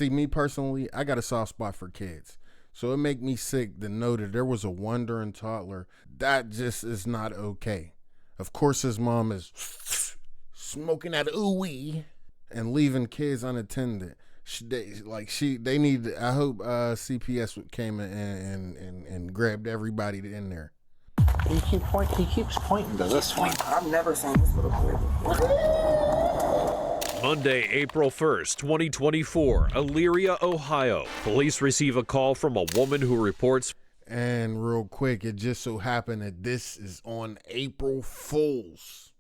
See, me personally, I got a soft spot for kids. So it make me sick to know that there was a wandering toddler. That just is not okay. Of course, his mom is smoking that ooey and leaving kids unattended. They need. I hope CPS came and grabbed everybody in there. He keeps pointing to this one. I've never seen this little kid before. Monday, April 1st, 2024, Elyria, Ohio. Police receive a call from a woman who reports. And real quick, it just so happened that this is on April Fool's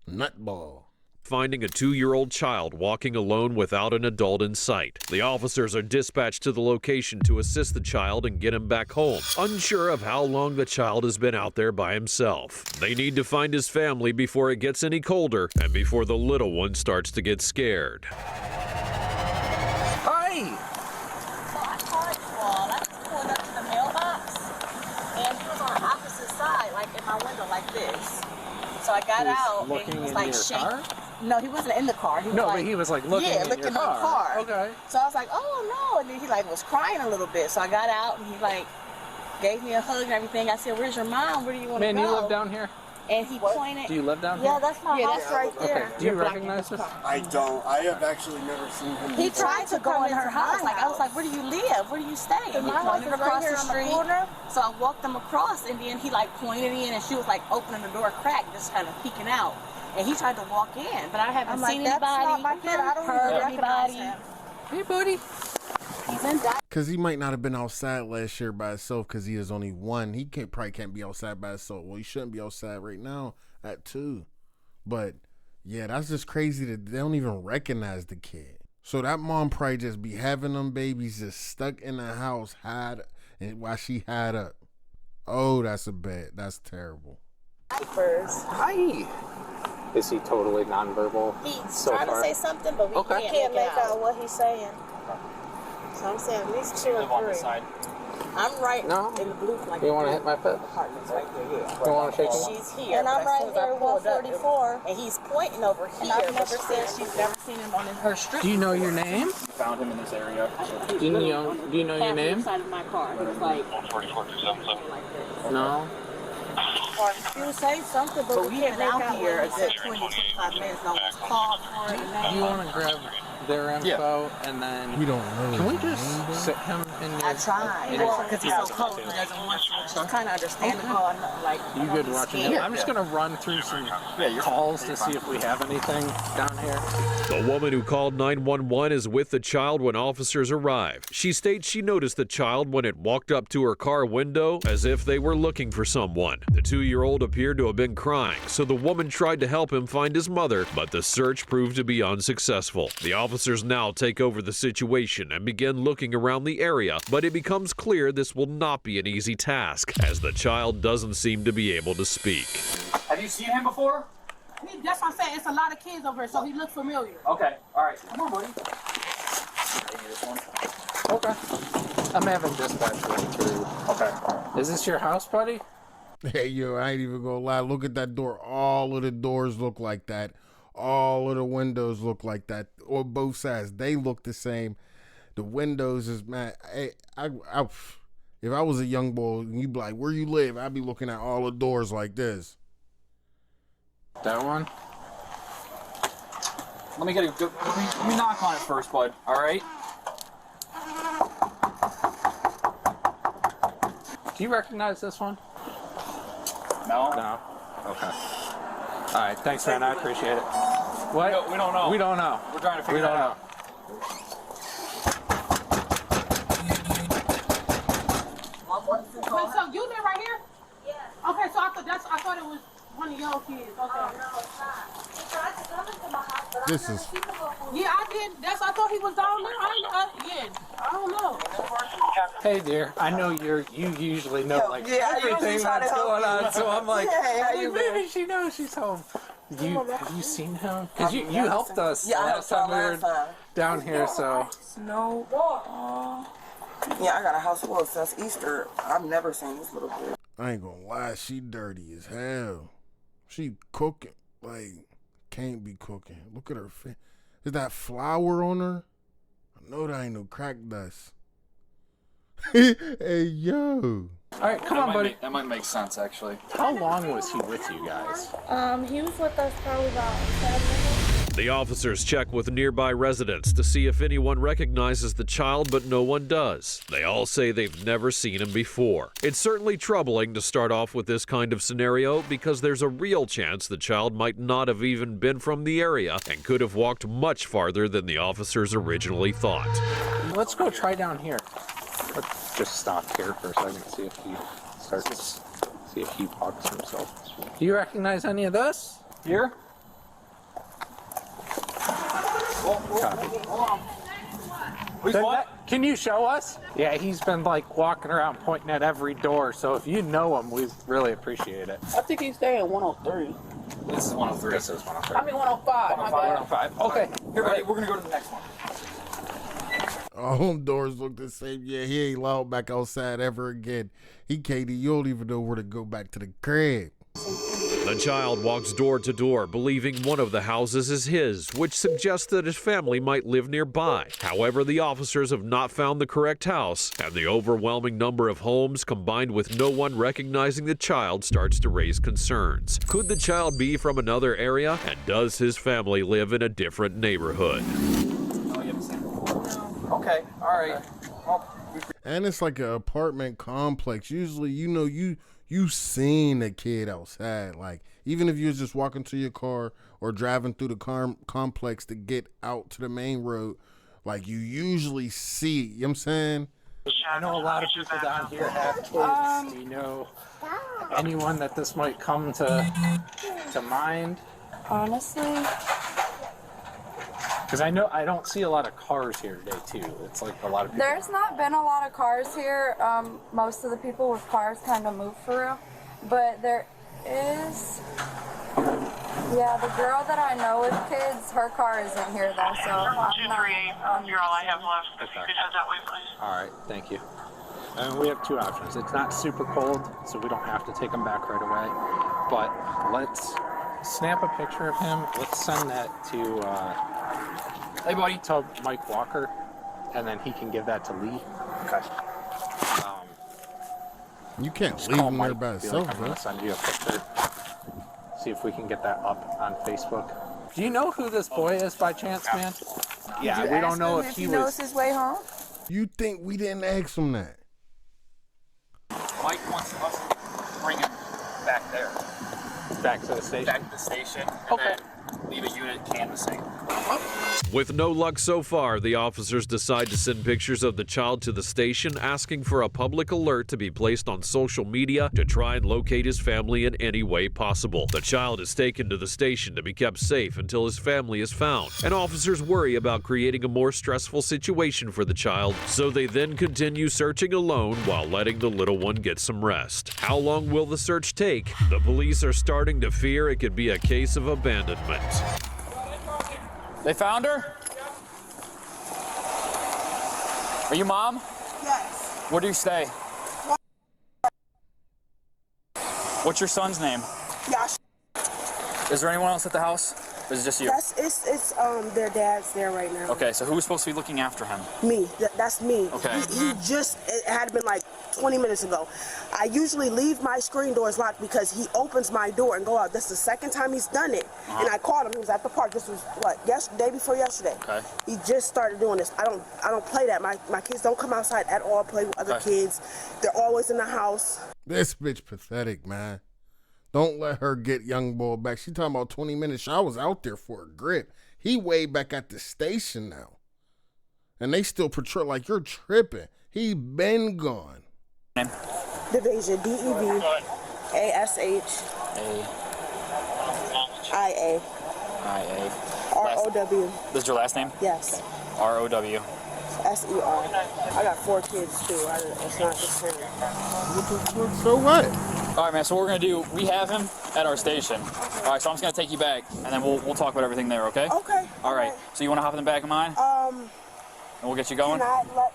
nutball. Finding a 2-year-old child walking alone without an adult in sight. The officers are dispatched to the location to assist the child and get him back home, unsure of how long the child has been out there by himself. They need to find his family before it gets any colder and before the little one starts to get scared. Hi! So I charged Wall. I just pulled up to the mailbox, and he was on the opposite side, like in my window, like this. So I got out, and he was like shaking. No, he wasn't in the car. He was but he was like looking in looking your car. in the car. Okay. So I was like, oh no, and then he like was crying a little bit. So I got out, and he like gave me a hug and everything. I said, where's your mom? Where do you want to go? Man, you live down here? And he pointed. Do you live down here? Yeah, that's my house right there. Okay. Do you recognize this? I don't. I have actually never seen him. He tried to go in her house. Like I was like, where do you live? Where do you stay? And he pointed across the street. So I walked him across, and then he like pointed in, and she was like opening the door crack, just kind of peeking out. And he tried to walk in, but I haven't seen anybody, heard anybody. Hey, buddy. He's in that. Because he might not have been outside last year by himself because he is only one. He probably can't be outside by himself. Well, he shouldn't be outside right now at 2. But, yeah, that's just crazy that they don't even recognize the kid. So that mom probably just be having them babies just stuck in the house while she had up. Oh, that's that's terrible. Hi. Is he totally nonverbal? He's trying to say something, but we can't make out what he's saying. So I'm saying at least 2 or 3. I'm right in the blue like you want to hit my foot? Apartment's right there, yeah. You want to shake me? She's here. And I'm right there, 144. And he's pointing over here. I've never seen him on her street. Do you know your name? Found him in this area. Do you know your name? Inside of my car. He was like, 144-277. No. He was saying something, but we can't out here a good 20-25 minutes. No one's called for it. Do you want to grab their info and then We don't know. can we just sit him in your... I tried. Because he's so cold, he doesn't want to. So I'm kind of understandable. Like, You good watching it? I'm just going to run through some calls to see if we have anything down here. The woman who called 911 is with the child when officers arrive. She states she noticed the child when it walked up to her car window as if they were looking for someone. The 2-year-old appeared to have been crying, so the woman tried to help him find his mother, but the search proved to be unsuccessful. The officers now take over the situation and begin looking around the area, but it becomes clear this will not be an easy task, as the child doesn't seem to be able to speak. Have you seen him before? That's what I'm saying. It's a lot of kids over here, so he looks familiar. Okay, all right. Come on, buddy. Okay. I'm having dispatch run through. Okay. Is this your house, buddy? Hey, yo, I ain't even gonna lie. Look at that door. All of the doors look like that. All of the windows look like that. Or both sides. They look the same. The windows is, man. Hey, if I was a young boy and you'd be like, where you live? I'd be looking at all the doors like this. That one? Let me knock on it first, bud. All right. Do you recognize this one? No. No. Okay. All right. Thanks, man. I appreciate it. What? We don't know. We don't know. We're trying to figure that out. Wait, so you live right here? Yeah. Okay, so I thought it was one of your kids. Okay. Oh, no, it's not. He tried to come into my house, but This is. Yeah, I did. I thought he was down there. I don't know. Hey, dear. I know you usually know everything that's going on, so I'm like, maybe she knows she's home. Have you seen him? Because you helped us last time we were down here, so. No. Yeah, I got a house full since Easter. I've never seen this little kid. I ain't gonna lie. She dirty as hell. She cooking. Like, can't be cooking. Look at her face. Is that flour on her? No, that ain't no crack dust. Hey, yo. All right, come on, buddy. That might make sense, actually. How long was he with you guys? He was with us probably about 7 minutes. The officers check with nearby residents to see if anyone recognizes the child, but no one does. They all say they've never seen him before. It's certainly troubling to start off with this kind of scenario because there's a real chance the child might not have even been from the area and could have walked much farther than the officers originally thought. Let's go try down here. Let's just stop here for a second, see if he walks himself. Do you recognize any of this? Here? Can you show us? Yeah, he's been like walking around pointing at every door, so if you know him, we really appreciate it. I think he's staying at 103. This is 103. This is 103. I mean 105. 105. Okay. Here, buddy, we're gonna go to the next one. All them doors look the same. Yeah, he ain't allowed back outside ever again. He can't, you don't even know where to go back to the crib. The child walks door to door, believing one of the houses is his, which suggests that his family might live nearby. However, the officers have not found the correct house, and the overwhelming number of homes combined with no one recognizing the child starts to raise concerns. Could the child be from another area, and does his family live in a different neighborhood? Okay, all right. Well, And it's like an apartment complex. Usually, you seen a kid outside. Like, even if you're just walking to your car or driving through the complex to get out to the main road, like, you usually see, you know what I'm saying? I know a lot of people down here have kids. Do you know anyone that this might come to mind? Honestly, because I know I don't see a lot of cars here today too. It's like a lot of people. There's not been a lot of cars here. Most of the people with cars kind of move for real. But there is, yeah, the girl that I know with kids, her car isn't here though. So I'm not. you're all I have left. Okay. You could head that way, please. All right, thank you. And we have two options. It's not super cold, so we don't have to take him back right away. But let's snap a picture of him. Let's send that to. hey, buddy. To Mike Walker, and then he can give that to Lee. Okay. You can't Just leave call him there Mike, by be like, himself, I'm bro. gonna send you a picture. See if we can get that up on Facebook. Do you know who this boy is by chance, man? Yeah, we don't know if he knows his way home. You think we didn't ask him that? Mike wants us to bring him back there. Back to the station. Back to the station. And Okay. then leave a unit canvassing. With no luck so far, the officers decide to send pictures of the child to the station, asking for a public alert to be placed on social media to try and locate his family in any way possible. The child is taken to the station to be kept safe until his family is found, and officers worry about creating a more stressful situation for the child, so they then continue searching alone while letting the little one get some rest. How long will the search take? The police are starting to fear it could be a case of abandonment. They found her? Are you mom? Yes. Where do you stay? What's your son's name? Yash. Is there anyone else at the house? Or is it just you? It's their dad's there right now. Okay, so who was supposed to be looking after him? Me. That's me. Okay. It had been like 20 minutes ago. I usually leave my screen doors locked because he opens my door and go out. This is the second time he's done it. And I called him. He was at the park. This was day before yesterday. Okay. He just started doing this. I don't play that. My kids don't come outside at all, play with other kids. They're always in the house. This bitch pathetic, man. Don't let her get young boy back. She talking about 20 minutes. I was out there for a grip. He way back at the station now. And they still portray like you're tripping. He been gone. Division, D-E-V-A-S-H I-A R-O-W. This is your last name? Yes. R-O-W. S-E-R. I got 4 kids too. It's not just him. So what? All right, man, so what we're going to do, we have him at our station. All right, so I'm just going to take you back, and then we'll talk about everything there, okay? Okay. All right, so you want to hop in the back of mine? And we'll get you going? Can I let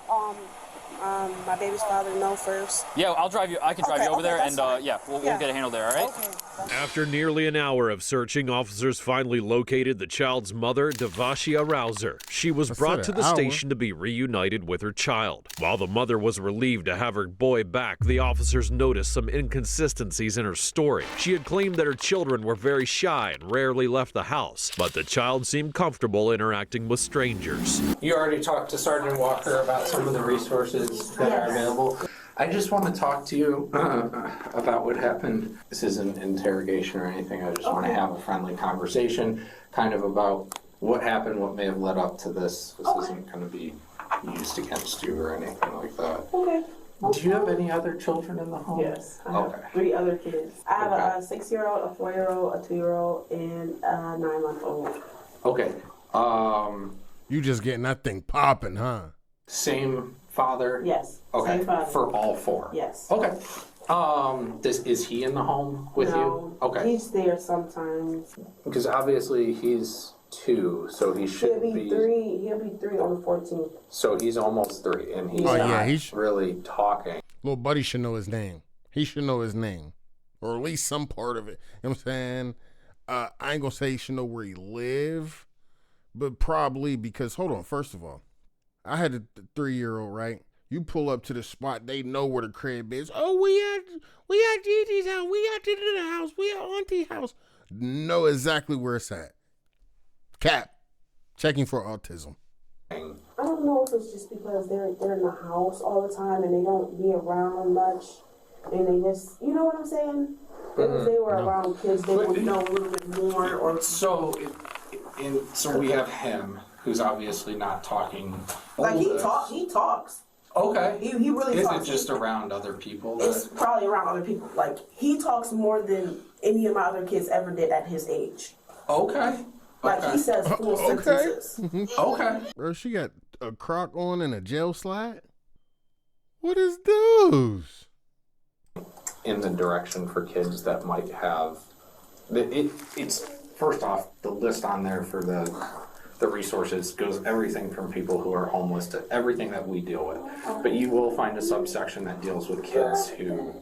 my baby's father know first? Yeah, I'll drive you. I can drive you over there, and fine. we'll get it handled there, all right? Okay. After nearly an hour of searching, officers finally located the child's mother, Devashia Rouser. She was brought to the station to be reunited with her child. While the mother was relieved to have her boy back, the officers noticed some inconsistencies in her story. She had claimed that her children were very shy and rarely left the house, but the child seemed comfortable interacting with strangers. You already talked to Sergeant Walker about some of the resources that are available. I just want to talk to you about what happened. This isn't interrogation or anything. I just want to have a friendly conversation kind of about what happened, what may have led up to this. This isn't going to be used against you or anything like that. Okay. Do you have any other children in the home? Yes, I have 3 other kids. I have a 6-year-old, a 4-year-old, a 2-year-old, and a 9-month-old. Okay. You just getting that thing popping, huh? Same father? Yes. Okay. Same father. For all 4? Yes. Okay. Is he in the home with you? Okay. He's there sometimes. Because obviously he's 2, so he should be 3. He'll be 3 on the 14th. So he's almost 3, and he's not really talking. Little buddy should know his name. He should know his name, or at least some part of it. You know what I'm saying? I ain't gonna say he should know where he live, but probably because, hold on, first of all, I had a 3-year-old, right? You pull up to the spot, they know where the crib is. Oh, we at Gigi's house, we at the house, we at Auntie's house. Know exactly where it's at. Cap, checking for autism. I don't know if it's just because they're in the house all the time and they don't be around much, and they just, you know what I'm saying? If they were around kids, they would know a little bit more. Or so we have him, who's obviously not talking. Like he talks. Okay. He really Is talks. Is it just around other people? It's probably around other people. Like, he talks more than any of my other kids ever did at his age. Okay. Like, he says full sentences. Okay. Bro, she got a crock on and a gel slide? What is those? In the direction for kids that might have... It's first off, the list on there for the resources goes everything from people who are homeless to everything that we deal with. But you will find a subsection that deals with kids who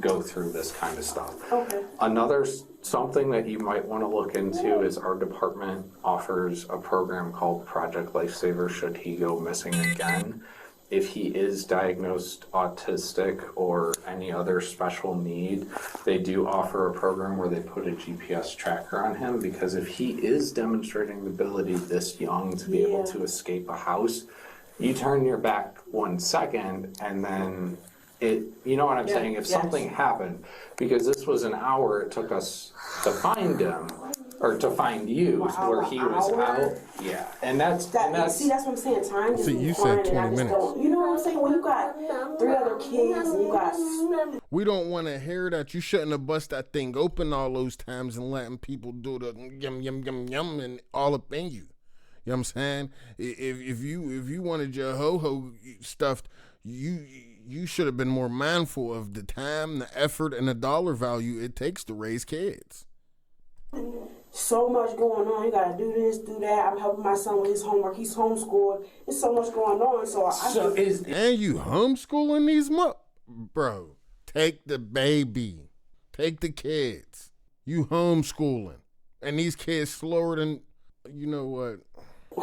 go through this kind of stuff. Okay. Another something that you might want to look into is our department offers a program called Project Lifesaver should he go missing again. If he is diagnosed autistic or any other special need, they do offer a program where they put a GPS tracker on him, because if he is demonstrating the ability this young to be able to escape a house, you turn your back 1 second and then you know what I'm saying? If something happened, because this was an hour it took us to find him, or to find you, where he was out. Yeah, and that's see, that's what I'm saying. Time just you said 20 minutes. You know what I'm saying? When you got 3 other kids and you got... We don't want to hear that. You shouldn't have bust that thing open all those times and letting people do the yum yum yum yum and all up in you. You know what I'm saying? If you wanted your ho-ho stuffed, you should have been more mindful of the time, the effort, and the dollar value it takes to raise kids. So much going on. You gotta do this, do that. I'm helping my son with his homework. He's homeschooled. There's so much going on. And you homeschooling these bro? Take the baby, take the kids. You homeschooling, and these kids slower than you know what?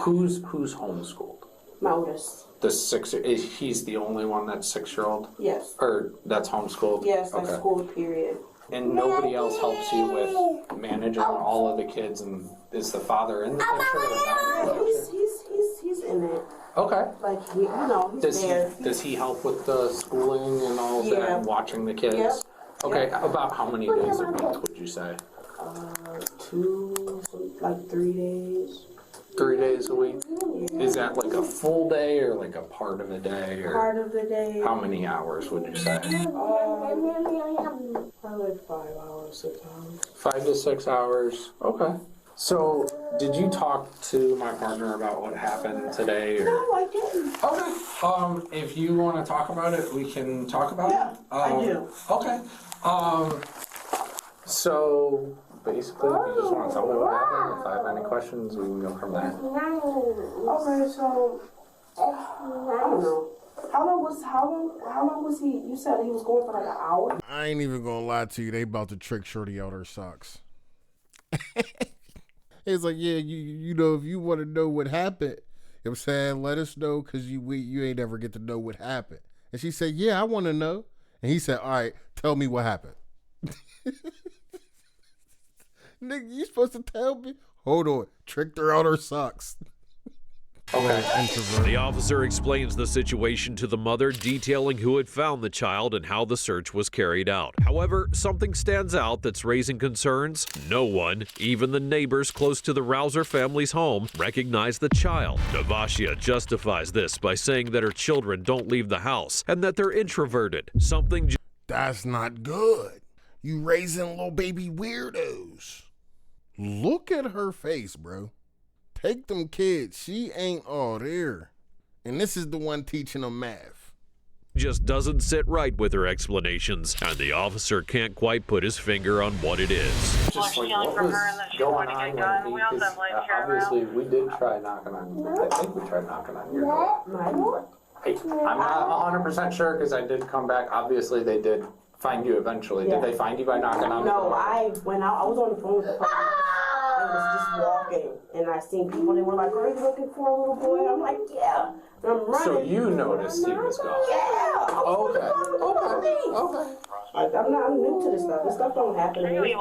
Who's homeschooled? My oldest. The 6, he's the only one that's 6-year-old? Yes. Or that's homeschooled? Yes, that's school, period. And nobody else helps you with managing all of the kids, and is the father in the picture? He's in it. Okay. Like, he's there. Does he help with the schooling and all of that, and watching the kids? Yep. Okay, about how many days a week would you say? 2, like 3 days. 3 days a week? Yeah. Is that like a full day or like a part of a day? Or part of the day. How many hours would you say? Probably like 5 hours, 6 hours. 5 to 6 hours. Okay. So, did you talk to my partner about what happened today? Or? No, I didn't. Okay. If you want to talk about it, we can talk about it. I do. Okay. So, basically, if you just want to tell me what happened, if I have any questions, we can go from there. Okay, so, I don't know. How long was he? You said he was going for like an hour? I ain't even gonna lie to you. They about to trick Shorty out her socks. It's like, yeah, you know, if you want to know what happened, I'm saying, let us know, because you ain't ever get to know what happened. And she said, yeah, I want to know. And he said, all right, tell me what happened. Nigga, you supposed to tell me? Hold on. Tricked her out her socks. Okay. The officer explains the situation to the mother, detailing who had found the child and how the search was carried out. However, something stands out that's raising concerns. No one, even the neighbors close to the Rouser family's home, recognized the child. Devashia justifies this by saying that her children don't leave the house and that they're introverted. That's not good. You raising little baby weirdos. Look at her face, bro. Take them kids. She ain't all there. And this is the one teaching them math. Just doesn't sit right with her explanations, and the officer can't quite put his finger on what it is. Just like, what was going on when obviously we did try knocking on, I think we tried knocking on your door. Hey, I'm not 100% sure because I did come back. Obviously they did find you eventually. Yeah. Did they find you by knocking on the door? No, I went out. I was on the phone with the police. I was just walking, and I seen people. They were like, "Are you looking for a little boy?" I'm like, "Yeah." And I'm running. So you noticed he was gone? Yeah. Okay. I'm new to this stuff. This stuff don't happen to me.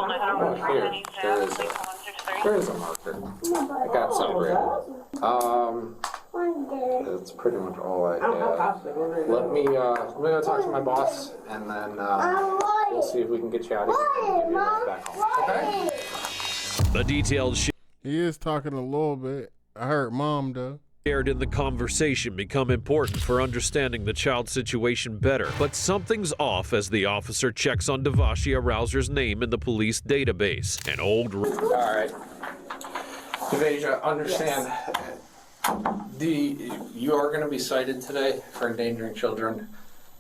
There is a marker. I got some. That's pretty much all I have. Let me go talk to my boss, and then we'll see if we can get you out of here and give you back home. Okay? The detailed he is talking a little bit. I heard mom though. Shared in the conversation become important for understanding the child's situation better. But something's off as the officer checks on Devashia Rouser's name in the police database. An old... All right. Devashia, understand, you are going to be cited today for endangering children.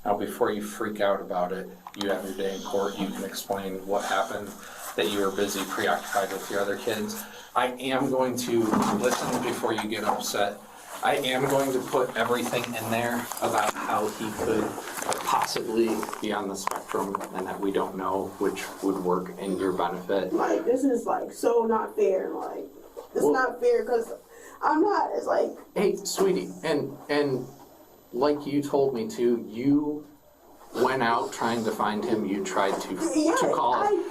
Now, before you freak out about it, you have your day in court. You can explain what happened, that you were busy, preoccupied with your other kids. I am going to listen before you get upset. I am going to put everything in there about how he could possibly be on the spectrum and that we don't know which would work in your benefit. Like, this is like so not fair. Like, it's not fair because I'm not. It's like, hey, sweetie, and like you told me to, you went out trying to find him. You tried to call him.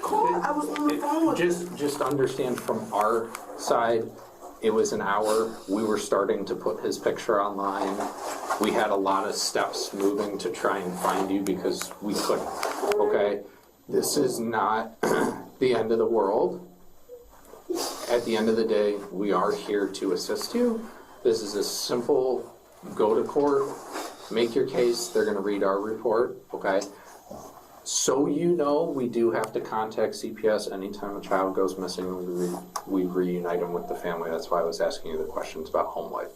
I was on the phone with him. Just understand from our side, it was an hour. We were starting to put his picture online. We had a lot of steps moving to try and find you because we couldn't. Okay? This is not the end of the world. At the end of the day, we are here to assist you. This is a simple go to court, make your case. They're going to read our report. Okay? So you know, we do have to contact CPS anytime a child goes missing. We reunite them with the family. That's why I was asking you the questions about home life.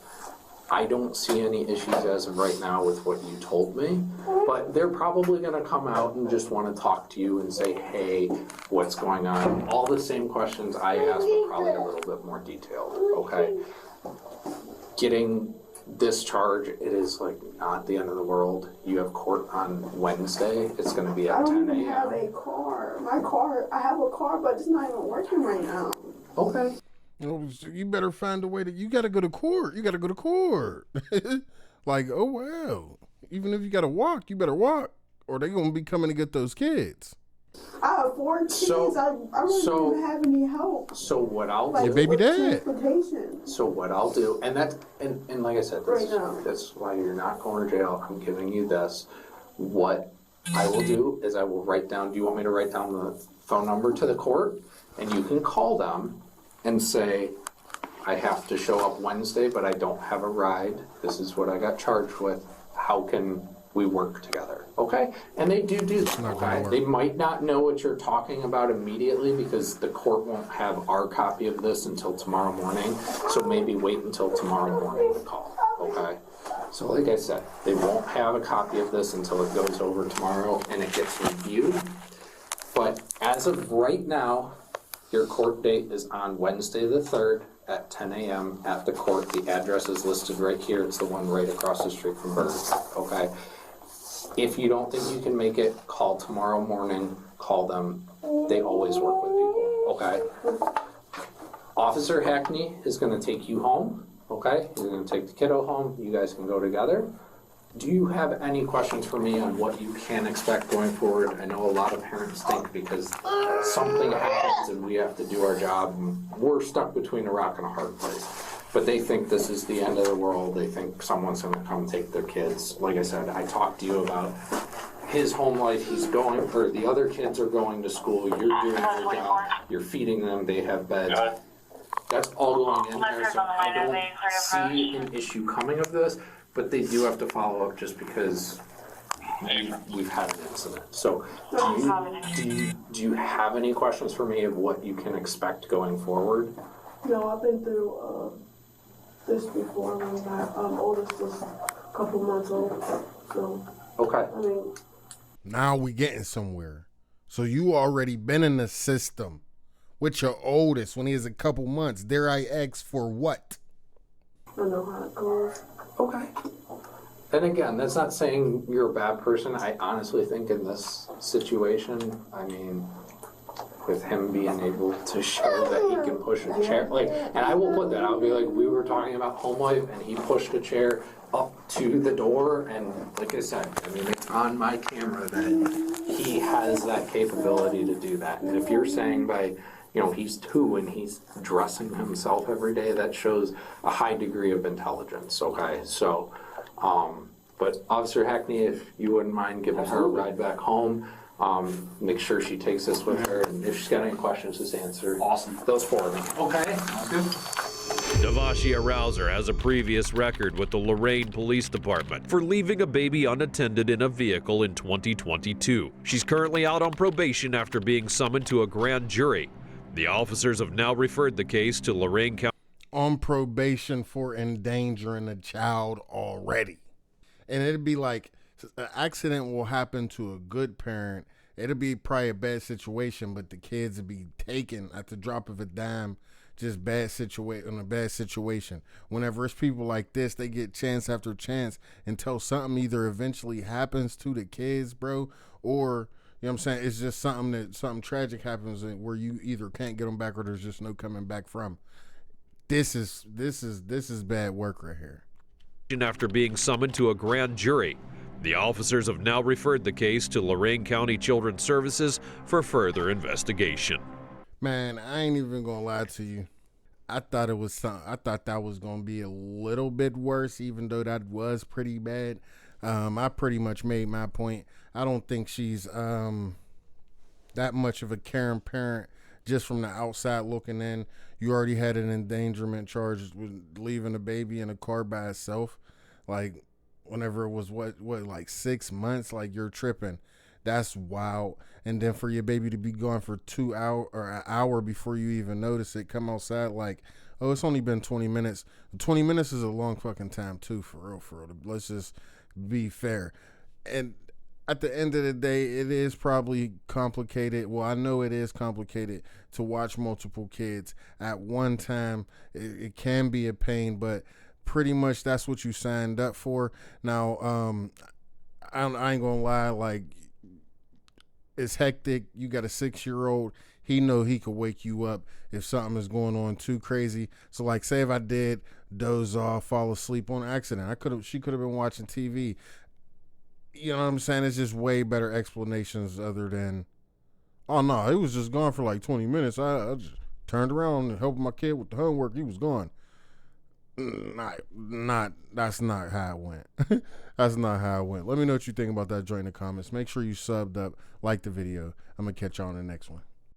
I don't see any issues as of right now with what you told me, but they're probably going to come out and just want to talk to you and say, hey, what's going on? All the same questions I asked, but probably a little bit more detailed, okay? Getting discharge, it is like not the end of the world. You have court on Wednesday. It's going to be at 10 a.m. I don't even have a car. I have a car, but it's not even working right now. Okay. You better find a way you got to go to court. You got to go to court. Like, oh, well, even if you got to walk, you better walk, or they're going to be coming to get those kids. I have 4 kids. I really don't have any help. So what I'll do, your baby dad. So what I'll do, and like I said, that's why you're not going to jail. I'm giving you this. What I will do is I will write down. Do you want me to write down the phone number to the court, and you can call them and say, I have to show up Wednesday, but I don't have a ride. This is what I got charged with. How can we work together? Okay? And they do that, okay? They might not know what you're talking about immediately because the court won't have our copy of this until tomorrow morning. So maybe wait until tomorrow morning to call, okay? So like I said, they won't have a copy of this until it goes over tomorrow and it gets reviewed. But as of right now, your court date is on Wednesday the 3rd at 10 a.m. at the court. The address is listed right here. It's the one right across the street from Bird. Okay? If you don't think you can make it, call tomorrow morning. Call them. They always work with people. Okay? Officer Hackney is going to take you home. Okay? He's going to take the kiddo home. You guys can go together. Do you have any questions for me on what you can expect going forward? I know a lot of parents think because something happens and we have to do our job, we're stuck between a rock and a hard place. But they think this is the end of the world. They think someone's going to come take their kids. Like I said, I talked to you about his home life. He's going, or the other kids are going to school. You're doing your job. You're feeding them. They have beds. That's all going in there. So I don't see an issue coming of this. But they do have to follow up just because we've had an incident. So do you have any questions for me of what you can expect going forward? No, I've been through this before when my oldest was a couple months old. So, okay. I mean, now we getting somewhere. So you already been in the system with your oldest when he is a couple months. Dare I ask for what? I know how it goes. Okay. And again, that's not saying you're a bad person. I honestly think in this situation, I mean, with him being able to show that he can push a chair, like, and I will put that, I'll be like, we were talking about home life, and he pushed a chair up to the door, and like I said, I mean, it's on my camera that he has that capability to do that. And if you're saying by, you know, he's 2 and he's dressing himself every day, that shows a high degree of intelligence, okay? So, but Officer Hackney, if you wouldn't mind giving her a ride back home, make sure she takes this with her, and if she's got any questions, just answer those for me. Okay? Good. Devashia Rouser has a previous record with the Lorain Police Department for leaving a baby unattended in a vehicle in 2022. She's currently out on probation after being summoned to a grand jury. The officers have now referred the case to Lorain County. On probation for endangering a child already. And it'd be like, an accident will happen to a good parent. It'll be probably a bad situation, but the kids would be taken at the drop of a dime. Just a bad situation. Whenever it's people like this, they get chance after chance until something either eventually happens to the kids, bro, or, you know what I'm saying, it's just something tragic happens where you either can't get them back or there's just no coming back from. This is bad work right here. After being summoned to a grand jury, the officers have now referred the case to Lorain County Children's Services for further investigation. Man, I ain't even gonna lie to you. I thought that was gonna be a little bit worse, even though that was pretty bad. I pretty much made my point. I don't think she's that much of a caring parent. Just from the outside looking in, you already had an endangerment charge with leaving a baby in a car by itself. Like, whenever it was like 6 months, like, you're tripping. That's wild. And then for your baby to be gone for 2 hours or an hour before you even notice it, come outside like, oh, it's only been 20 minutes. 20 minutes is a long fucking time too, for real. Let's just be fair. And at the end of the day, it is probably complicated. Well, I know it is complicated to watch multiple kids at one time. It can be a pain, but pretty much that's what you signed up for. Now, I ain't gonna lie, like, it's hectic. You got a 6-year-old. He know he could wake you up if something is going on too crazy. So, like, say if I did doze off, fall asleep on accident, she could have been watching TV. You know what I'm saying? It's just way better explanations other than, oh no, he was just gone for like 20 minutes. I just turned around and helped my kid with the homework. He was gone. That's not how it went. That's not how it went. Let me know what you think about that joint in the comments. Make sure you subbed up, like the video. I'm gonna catch y'all on the next one.